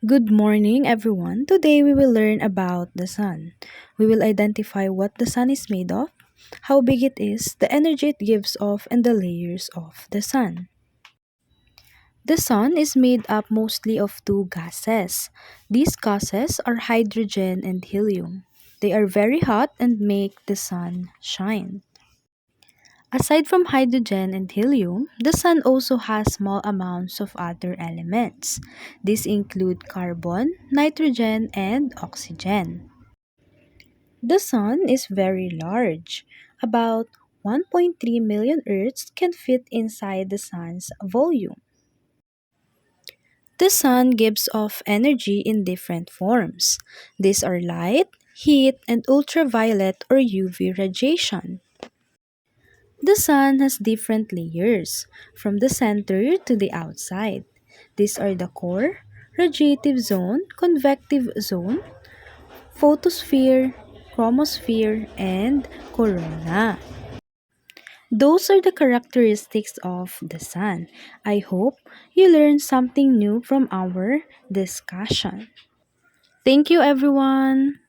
Good morning, everyone. Today we will learn about the sun. We will identify what the sun is made of, how big it is, the energy it gives off, and the layers of the sun. The sun is made up mostly of two gases. These gases are hydrogen and helium. They are very hot and make the sun shine. Aside from hydrogen and helium, the sun also has small amounts of other elements. These include carbon, nitrogen, and oxygen. The sun is very large. About 1.3 million Earths can fit inside the sun's volume. The sun gives off energy in different forms. These are light, heat, and ultraviolet or UV radiation. The sun has different layers, from the center to the outside. These are the core, radiative zone, convective zone, photosphere, chromosphere, and corona. Those are the characteristics of the sun. I hope you learned something new from our discussion. Thank you, everyone.